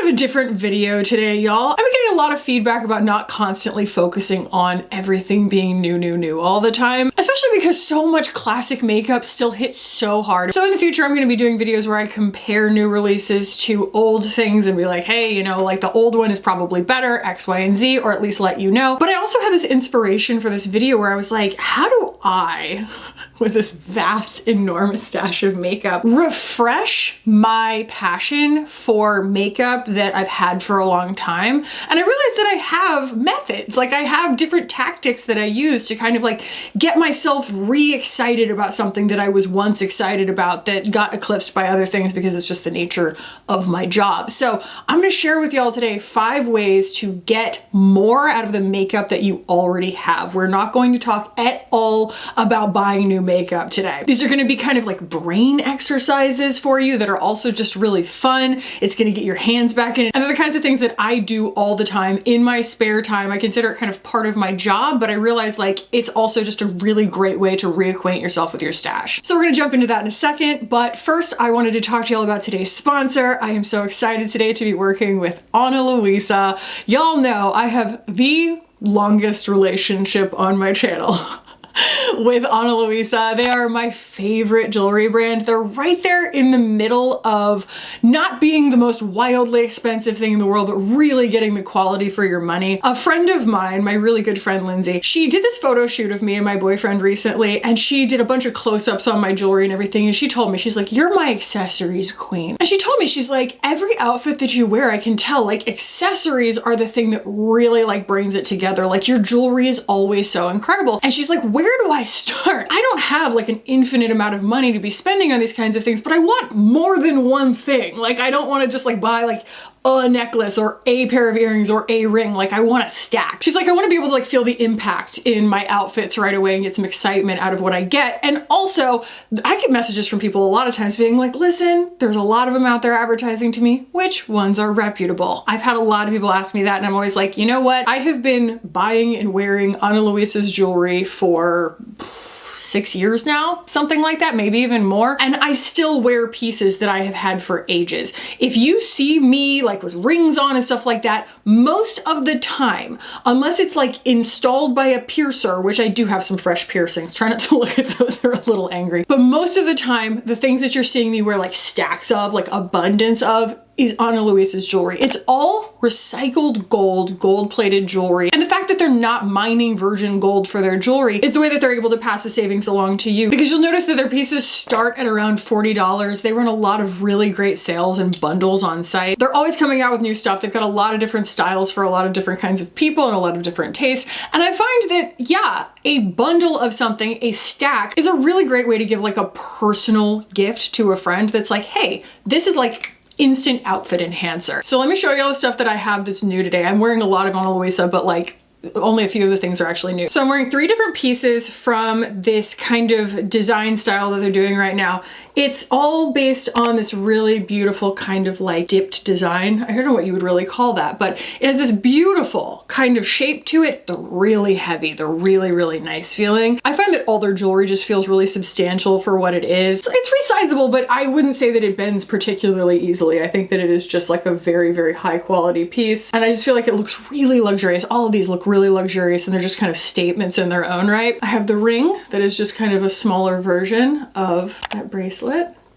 of a different video today, y'all. I've been getting a lot of feedback about not constantly focusing on everything being new all the time, especially because so much classic makeup still hits so hard. So in the future, I'm going to be doing videos where I compare new releases to old things and be like, hey, you know, like the old one is probably better, X, Y, and Z, or at least let you know. But I also had this inspiration for this video where I was like, how do I, with this vast, enormous stash of makeup, refresh my passion for makeup that I've had for a long time? And I realized that I have methods, like I have different tactics that I use to kind of like get myself re-excited about something that I was once excited about that got eclipsed by other things because it's just the nature of my job. So I'm gonna share with y'all today 5 ways to get more out of the makeup that you already have. We're not going to talk at all about buying new makeup today. These are gonna be kind of like brain exercises for you that are also just really fun. It's gonna get your hands back in it. And they're the kinds of things that I do all the time in my spare time. I consider it kind of part of my job, but I realize like it's also just a really great way to reacquaint yourself with your stash. So we're gonna jump into that in a second, but first I wanted to talk to y'all about today's sponsor. I am so excited today to be working with Ana Luisa. Y'all know I have the longest relationship on my channel with Ana Luisa. They are my favorite jewelry brand. They're right there in the middle of not being the most wildly expensive thing in the world, but really getting the quality for your money. A friend of mine, my really good friend Lindsay, she did this photo shoot of me and my boyfriend recently, and she did a bunch of close-ups on my jewelry and everything, and she told me, she's like, you're my accessories queen. And she told me, she's like, every outfit that you wear, I can tell, like accessories are the thing that really like brings it together. Like your jewelry is always so incredible. And she's like, where do I start? I don't have like an infinite amount of money to be spending on these kinds of things, but I want more than one thing. Like I don't want to just like buy like a necklace or a pair of earrings or a ring. Like I want a stack. She's like, I want to be able to like feel the impact in my outfits right away and get some excitement out of what I get. And also I get messages from people a lot of times being like, listen, there's a lot of them out there advertising to me. Which ones are reputable? I've had a lot of people ask me that, and I'm always like, you know what? I have been buying and wearing Ana Luisa's jewelry for 6 years now, something like that, maybe even more. And I still wear pieces that I have had for ages. If you see me like with rings on and stuff like that, most of the time, unless it's like installed by a piercer, which I do have some fresh piercings, try not to look at those, they're a little angry. But most of the time, the things that you're seeing me wear like stacks of, like abundance of, is Ana Luisa's jewelry. It's all recycled gold, gold-plated jewelry. And the fact that they're not mining virgin gold for their jewelry is the way that they're able to pass the savings along to you. Because you'll notice that their pieces start at around $40. They run a lot of really great sales and bundles on site. They're always coming out with new stuff. They've got a lot of different styles for a lot of different kinds of people and a lot of different tastes. And I find that, yeah, a bundle of something, a stack, is a really great way to give like a personal gift to a friend that's like, hey, this is like instant outfit enhancer. So let me show you all the stuff that I have that's new today. I'm wearing a lot of Ana Luisa, but like only a few of the things are actually new. So I'm wearing 3 different pieces from this kind of design style that they're doing right now. It's all based on this really beautiful kind of like dipped design. I don't know what you would really call that, but it has this beautiful kind of shape to it. They're really heavy. They're really, really nice feeling. I find that all their jewelry just feels really substantial for what it is. It's resizable, but I wouldn't say that it bends particularly easily. I think that it is just like a very, very high quality piece. And I just feel like it looks really luxurious. All of these look really luxurious and they're just kind of statements in their own right. I have the ring that is just kind of a smaller version of that bracelet.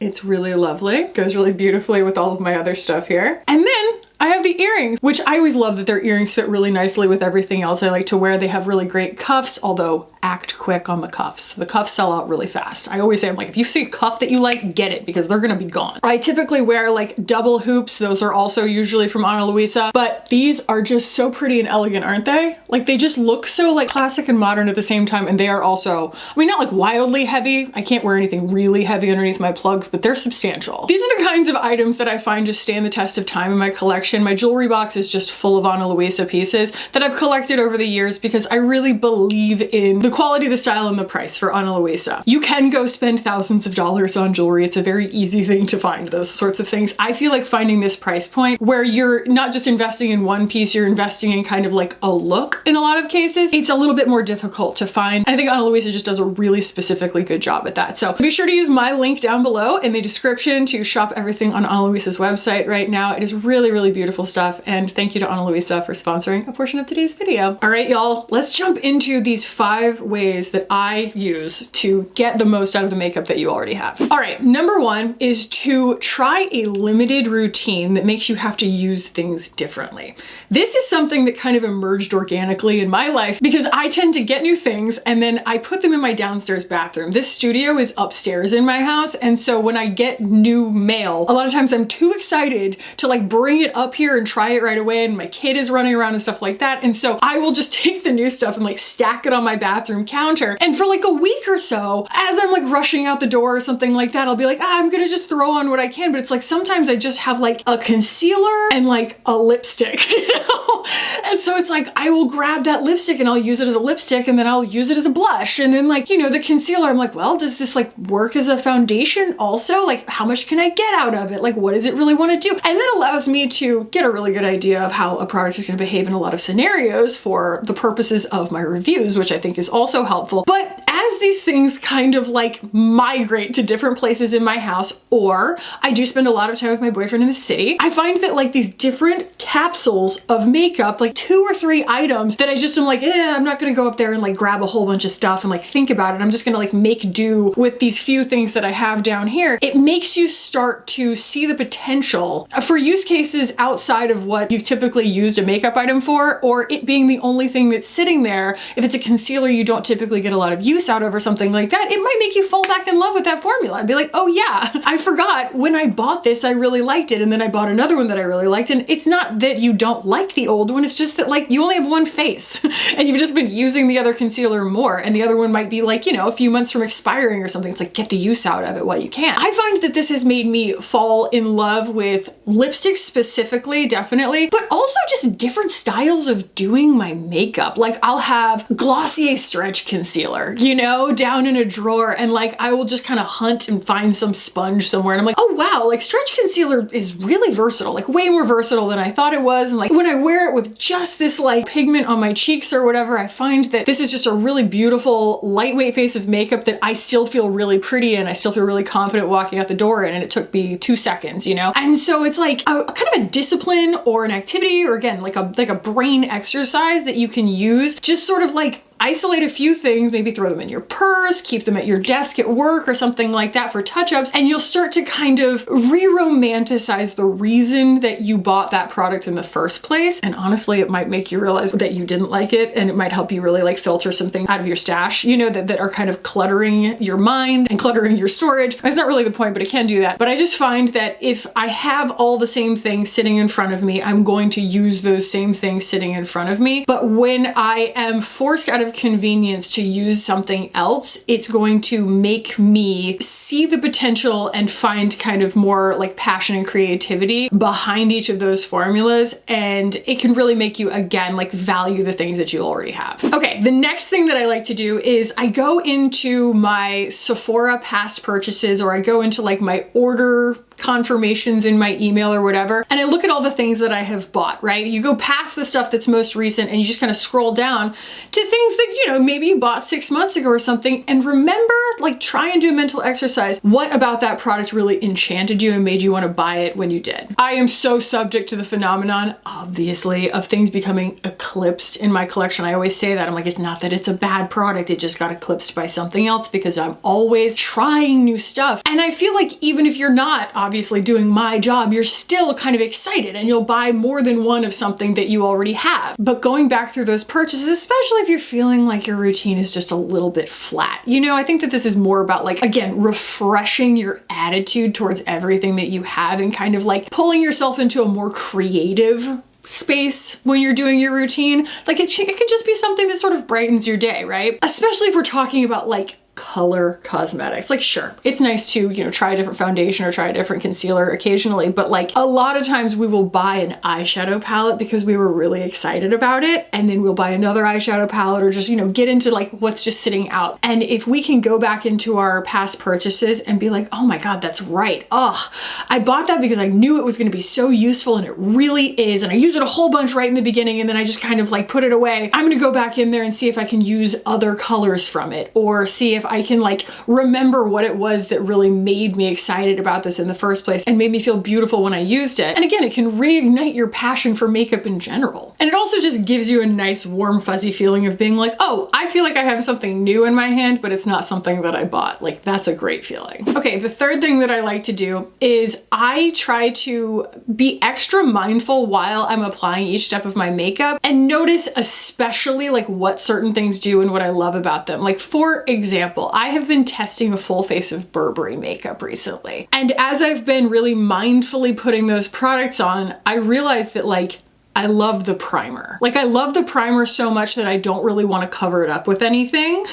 It's really lovely. Goes really beautifully with all of my other stuff here. And then I have the earrings, which I always love that their earrings fit really nicely with everything else I like to wear. They have really great cuffs, although act quick on the cuffs. The cuffs sell out really fast. I always say, I'm like, if you see a cuff that you like, get it, because they're gonna be gone. I typically wear like double hoops. Those are also usually from Ana Luisa, but these are just so pretty and elegant, aren't they? Like they just look so like classic and modern at the same time, and they are also, I mean, not like wildly heavy. I can't wear anything really heavy underneath my plugs, but they're substantial. These are the kinds of items that I find just stand the test of time in my collection. my jewelry box is just full of Ana Luisa pieces that I've collected over the years because I really believe in the quality, the style, and the price for Ana Luisa. You can go spend thousands of dollars on jewelry. It's a very easy thing to find those sorts of things. I feel like finding this price point where you're not just investing in one piece, you're investing in kind of like a look in a lot of cases, it's a little bit more difficult to find. And I think Ana Luisa just does a really specifically good job at that. So be sure to use my link down below in the description to shop everything on Ana Luisa's website right now. It is really, really beautiful stuff. And thank you to Ana Luisa for sponsoring a portion of today's video. All right, y'all, let's jump into these 5 ways that I use to get the most out of the makeup that you already have. All right, number 1 is to try a limited routine that makes you have to use things differently. This is something that kind of emerged organically in my life because I tend to get new things and then I put them in my downstairs bathroom. This studio is upstairs in my house, and so when I get new mail, a lot of times I'm too excited to like bring it up here and try it right away, and my kid is running around and stuff like that, and so I will just take the new stuff and like stack it on my bathroom counter, and for like a week or so, as I'm like rushing out the door or something like that, I'll be like, I'm gonna just throw on what I can, but it's like sometimes I just have like a concealer and like a lipstick, you know? And so it's like I will grab that lipstick and I'll use it as a lipstick, and then I'll use it as a blush, and then like, you know, the concealer, I'm like, well, does this like work as a foundation also? Like, how much can I get out of it? Like, what does it really want to do? And that allows me to get a really good idea of how a product is going to behave in a lot of scenarios for the purposes of my reviews, which I think is also helpful. But as these things kind of like migrate to different places in my house, or I do spend a lot of time with my boyfriend in the city, I find that like these different capsules of makeup, like 2 or 3 items that I just am like, I'm not gonna go up there and like grab a whole bunch of stuff and like think about it. I'm just gonna like make do with these few things that I have down here. It makes you start to see the potential for use cases outside of what you've typically used a makeup item for, or it being the only thing that's sitting there. If it's a concealer you don't typically get a lot of use out of or something like that, it might make you fall back in love with that formula and be like, oh yeah, I forgot when I bought this, I really liked it. And then I bought another one that I really liked. And it's not that you don't like the old one, it's just that like you only have one face and you've just been using the other concealer more. And the other one might be like, you know, a few months from expiring or something. It's like, get the use out of it while you can. I find that this has made me fall in love with lipsticks specifically, definitely, but also just different styles of doing my makeup. Like I'll have Glossier stretch concealer, you know, down in a drawer, and like I will just kind of hunt and find some sponge somewhere, and I'm like, oh wow, like stretch concealer is really versatile, like way more versatile than I thought it was. And like when I wear it with just this like pigment on my cheeks or whatever, I find that this is just a really beautiful lightweight face of makeup that I still feel really pretty and I still feel really confident walking out the door in, and it took me 2 seconds, you know? And so it's like a kind of a discipline or an activity, or again, like a brain exercise that you can use, just sort of like isolate a few things, maybe throw them in your purse, keep them at your desk at work or something like that for touch-ups, and you'll start to kind of re-romanticize the reason that you bought that product in the first place. And honestly, it might make you realize that you didn't like it, and it might help you really like filter something out of your stash, you know, that are kind of cluttering your mind and cluttering your storage. That's not really the point, but it can do that. But I just find that if I have all the same things sitting in front of me, I'm going to use those same things sitting in front of me. But when I am forced out of convenience to use something else, it's going to make me see the potential and find kind of more like passion and creativity behind each of those formulas, and it can really make you again like value the things that you already have. Okay, the next thing that I like to do is I go into my Sephora past purchases, or I go into like my order confirmations in my email or whatever, and I look at all the things that I have bought, right? You go past the stuff that's most recent and you just kind of scroll down to things that, you know, maybe you bought 6 months ago or something, and remember, like try and do a mental exercise. What about that product really enchanted you and made you want to buy it when you did? I am so subject to the phenomenon, obviously, of things becoming eclipsed in my collection. I always say that. I'm like, it's not that it's a bad product, it just got eclipsed by something else, because I'm always trying new stuff. And I feel like even if you're not obviously doing my job, you're still kind of excited and you'll buy more than one of something that you already have. But going back through those purchases, especially if you're feeling like your routine is just a little bit flat, you know, I think that this is more about like, again, refreshing your attitude towards everything that you have and kind of like pulling yourself into a more creative space when you're doing your routine. Like it can just be something that sort of brightens your day, right? Especially if we're talking about like color cosmetics. Like, sure, it's nice to, you know, try a different foundation or try a different concealer occasionally, but like a lot of times we will buy an eyeshadow palette because we were really excited about it, and then we'll buy another eyeshadow palette or just, you know, get into like what's just sitting out. And if we can go back into our past purchases and be like, oh my God, that's right. Oh, I bought that because I knew it was going to be so useful, and it really is. And I used it a whole bunch right in the beginning, and then I just kind of like put it away. I'm going to go back in there and see if I can use other colors from it, or see if I can like remember what it was that really made me excited about this in the first place and made me feel beautiful when I used it. And again, it can reignite your passion for makeup in general. And it also just gives you a nice warm fuzzy feeling of being like, oh, I feel like I have something new in my hand, but it's not something that I bought. Like, that's a great feeling. Okay, the third thing that I like to do is I try to be extra mindful while I'm applying each step of my makeup and notice especially like what certain things do and what I love about them. Like, for example, I have been testing a full face of Burberry makeup recently. And as I've been really mindfully putting those products on, I realized that like, I love the primer. Like, I love the primer so much that I don't really want to cover it up with anything.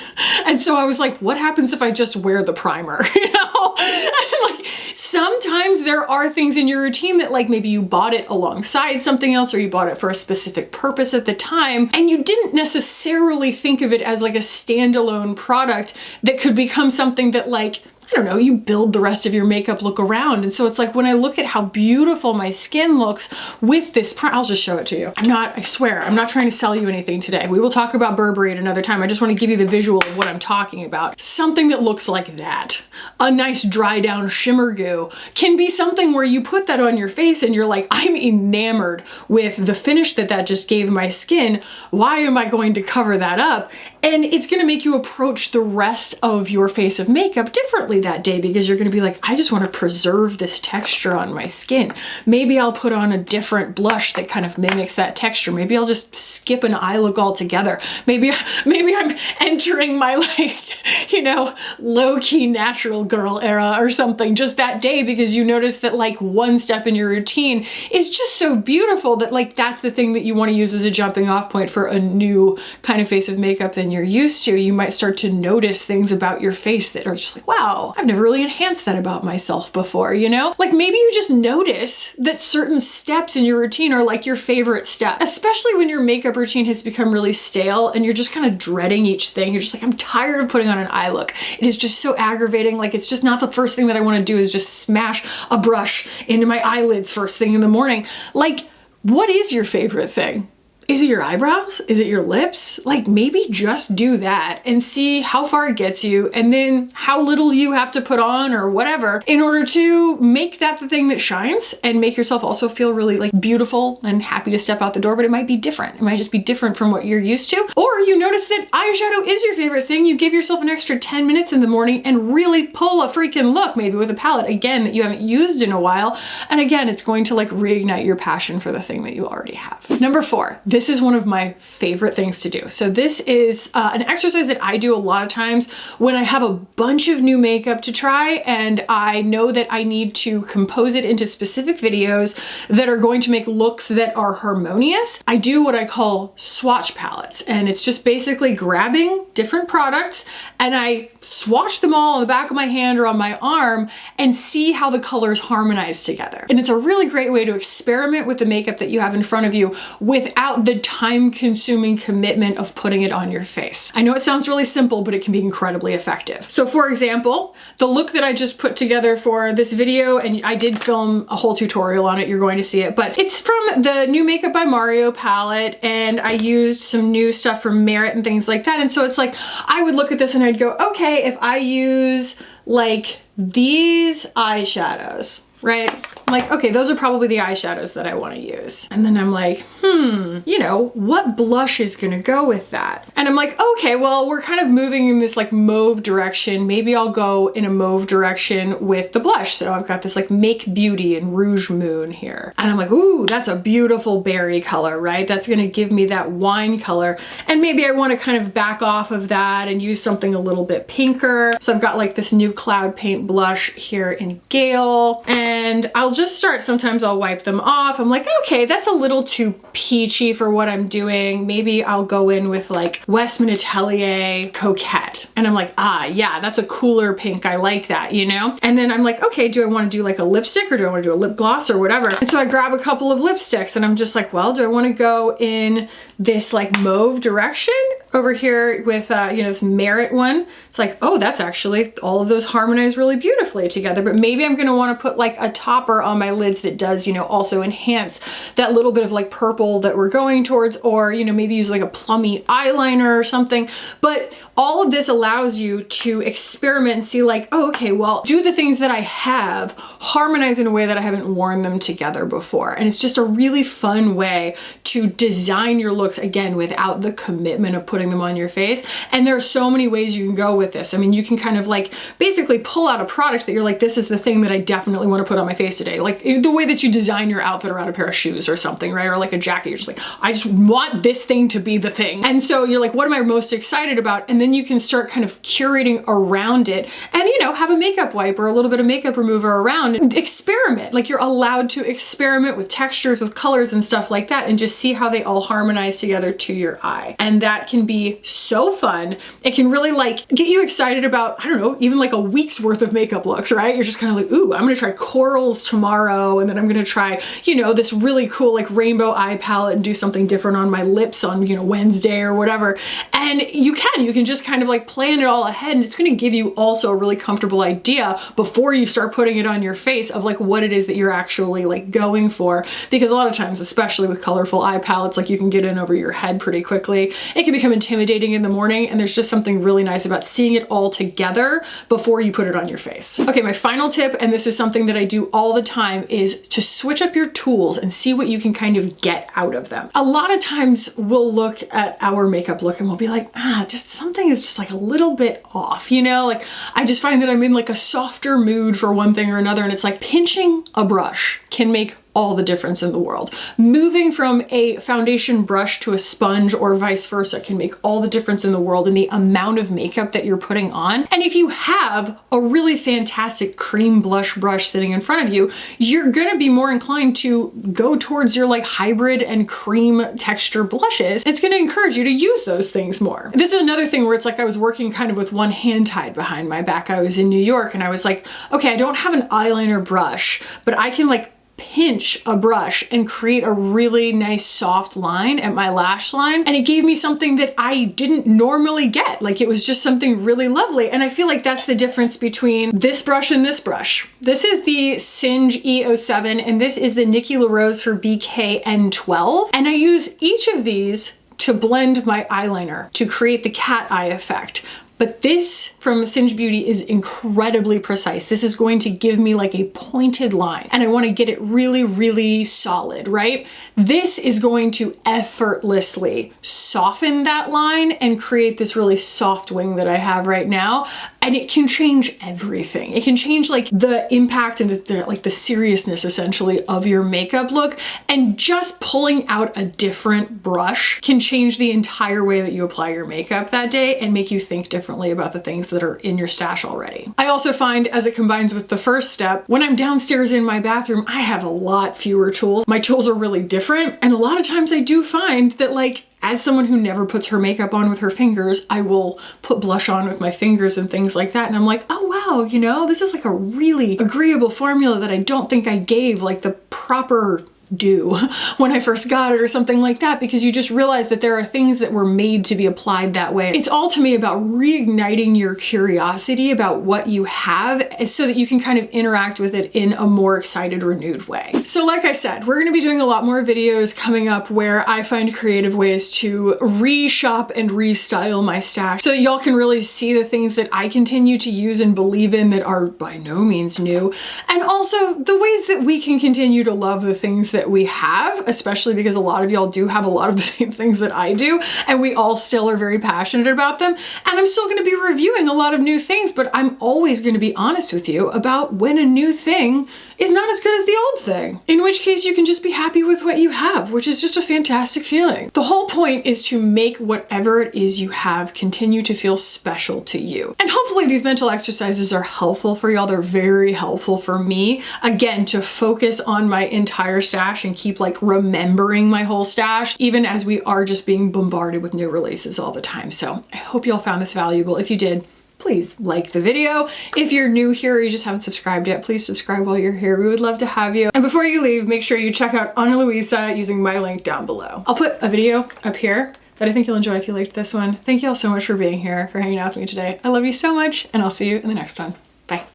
And so I was like, what happens if I just wear the primer? You know? And like, sometimes there are things in your routine that like maybe you bought it alongside something else, or you bought it for a specific purpose at the time, and you didn't necessarily think of it as like a standalone product that could become something that like, I don't know, you build the rest of your makeup look around. And so it's like, when I look at how beautiful my skin looks with this I'll just show it to you. I swear, I'm not trying to sell you anything today. We will talk about Burberry at another time. I just want to give you the visual of what I'm talking about. Something that looks like that. A nice dry down shimmer goo can be something where you put that on your face and you're like, I'm enamored with the finish that that just gave my skin. Why am I going to cover that up? And it's going to make you approach the rest of your face of makeup differently that day, because you're going to be like, I just want to preserve this texture on my skin. Maybe I'll put on a different blush that kind of mimics that texture. Maybe I'll just skip an eye look altogether. Maybe I'm entering my like, you know, low-key natural girl era or something just that day, because you notice that like one step in your routine is just so beautiful that like that's the thing that you want to use as a jumping off point for a new kind of face of makeup than you're used to. You might start to notice things about your face that are just like, wow, I've never really enhanced that about myself before, you know? Like, maybe you just notice that certain steps in your routine are like your favorite step, especially when your makeup routine has become really stale and you're just kind of dreading each thing. You're just like, I'm tired of putting on an eye look. It is just so aggravating. Like, it's just not the first thing that I want to do is just smash a brush into my eyelids first thing in the morning. Like, what is your favorite thing? Is it your eyebrows? Is it your lips? Like, maybe just do that and see how far it gets you, and then how little you have to put on or whatever in order to make that the thing that shines and make yourself also feel really like beautiful and happy to step out the door. But it might be different. It might just be different from what you're used to. Or you notice that eyeshadow is your favorite thing. You give yourself an extra 10 minutes in the morning and really pull a freaking look, maybe with a palette, again, that you haven't used in a while. And again, it's going to like reignite your passion for the thing that you already have. Number 4. This is one of my favorite things to do. So this is an exercise that I do a lot of times when I have a bunch of new makeup to try and I know that I need to compose it into specific videos that are going to make looks that are harmonious. I do what I call swatch palettes, and it's just basically grabbing different products and I swatch them all on the back of my hand or on my arm and see how the colors harmonize together. And it's a really great way to experiment with the makeup that you have in front of you without the time-consuming commitment of putting it on your face. I know it sounds really simple, but it can be incredibly effective. So for example, the look that I just put together for this video, and I did film a whole tutorial on it, you're going to see it, but it's from the new Makeup by Mario palette, and I used some new stuff from Merit and things like that. And so it's like, I would look at this and I'd go, okay, if I use like these eyeshadows, right? Like, okay, those are probably the eyeshadows that I want to use. And then I'm like, you know, what blush is gonna go with that? And I'm like, okay, well, we're kind of moving in this like mauve direction. Maybe I'll go in a mauve direction with the blush. So I've got this like Make Beauty and Rouge Moon here. And I'm like, ooh, that's a beautiful berry color, right? That's gonna give me that wine color. And maybe I want to kind of back off of that and use something a little bit pinker. So I've got like this new Cloud Paint blush here in Gale. And I'll just start, sometimes I'll wipe them off. I'm like, okay, that's a little too peachy for what I'm doing. Maybe I'll go in with like Westman Atelier Coquette. And I'm like, ah, yeah, that's a cooler pink. I like that, you know? And then I'm like, okay, do I want to do like a lipstick or do I want to do a lip gloss or whatever? And so I grab a couple of lipsticks and I'm just like, well, do I want to go in this like mauve direction over here with, you know, this Merit one? It's like, oh, that's actually, all of those harmonize really beautifully together, but maybe I'm going to want to put like a topper on my lids that does, you know, also enhance that little bit of like purple that we're going towards, or, you know, maybe use like a plummy eyeliner or something. But all of this allows you to experiment and see like, oh, okay, well, do the things that I have harmonize in a way that I haven't worn them together before. And it's just a really fun way to design your looks, again, without the commitment of putting them on your face. And there are so many ways you can go with this. I mean, you can kind of like basically pull out a product that you're like, this is the thing that I definitely want to put on my face today. Like the way that you design your outfit around a pair of shoes or something, right? Or like a jacket, you're just like, I just want this thing to be the thing. And so you're like, what am I most excited about? And then you can start kind of curating around it and, you know, have a makeup wipe or a little bit of makeup remover around and experiment. Like you're allowed to experiment with textures, with colors and stuff like that, and just see how they all harmonize together to your eye. And that can be so fun. It can really like get you excited about, I don't know, even like a week's worth of makeup looks, right? You're just kind of like, ooh, I'm gonna try corals tomorrow, and then I'm gonna try, you know, this really cool like rainbow eye palette and do something different on my lips on, you know, Wednesday or whatever. And you can just kind of like plan it all ahead, and it's gonna give you also a really comfortable idea before you start putting it on your face of like what it is that you're actually like going for. Because a lot of times, especially with colorful eye palettes, like you can get in over your head pretty quickly. It can become intimidating in the morning, and there's just something really nice about seeing it all together before you put it on your face. Okay, my final tip, and this is something that I do all the time, is to switch up your tools and see what you can kind of get out of them. A lot of times we'll look at our makeup look and we'll be like, just something is just like a little bit off, you know? Like I just find that I'm in like a softer mood for one thing or another, and it's like pinching a brush can make all the difference in the world. Moving from a foundation brush to a sponge or vice versa can make all the difference in the world in the amount of makeup that you're putting on. And if you have a really fantastic cream blush brush sitting in front of you, you're gonna be more inclined to go towards your like hybrid and cream texture blushes. It's gonna encourage you to use those things more. This is another thing where it's like I was working kind of with one hand tied behind my back. I was in New York and I was like, okay, I don't have an eyeliner brush, but I can like pinch a brush and create a really nice soft line at my lash line. And it gave me something that I didn't normally get. Like it was just something really lovely. And I feel like that's the difference between this brush and this brush. This is the Singe E07 and this is the Nikki LaRose for BKN12. And I use each of these to blend my eyeliner to create the cat eye effect. But this from Singe Beauty is incredibly precise. This is going to give me like a pointed line and I want to get it really, really solid, right? This is going to effortlessly soften that line and create this really soft wing that I have right now. And it can change everything. It can change like the impact and the seriousness essentially of your makeup look. And just pulling out a different brush can change the entire way that you apply your makeup that day and make you think differently about the things that are in your stash already. I also find, as it combines with the first step, when I'm downstairs in my bathroom, I have a lot fewer tools. My tools are really different. And a lot of times I do find that like, as someone who never puts her makeup on with her fingers, I will put blush on with my fingers and things like that. And I'm like, oh wow, you know, this is like a really agreeable formula that I don't think I gave like the proper due when I first got it or something like that, because you just realize that there are things that were made to be applied that way. It's all to me about reigniting your curiosity about what you have so that you can kind of interact with it in a more excited, renewed way. So like I said, we're going to be doing a lot more videos coming up where I find creative ways to re-shop and restyle my stash so that y'all can really see the things that I continue to use and believe in that are by no means new, and also the ways that we can continue to love the things that we have, especially because a lot of y'all do have a lot of the same things that I do, and we all still are very passionate about them. And I'm still going to be reviewing a lot of new things, but I'm always going to be honest with you about when a new thing is not as good as the old thing. In which case you can just be happy with what you have, which is just a fantastic feeling. The whole point is to make whatever it is you have continue to feel special to you. And hopefully these mental exercises are helpful for y'all. They're very helpful for me, again, to focus on my entire stash and keep like remembering my whole stash, even as we are just being bombarded with new releases all the time. So I hope y'all found this valuable. If you did, please like the video. If you're new here or you just haven't subscribed yet, please subscribe while you're here. We would love to have you. And before you leave, make sure you check out Ana Luisa using my link down below. I'll put a video up here that I think you'll enjoy if you liked this one. Thank you all so much for being here, for hanging out with me today. I love you so much, and I'll see you in the next one.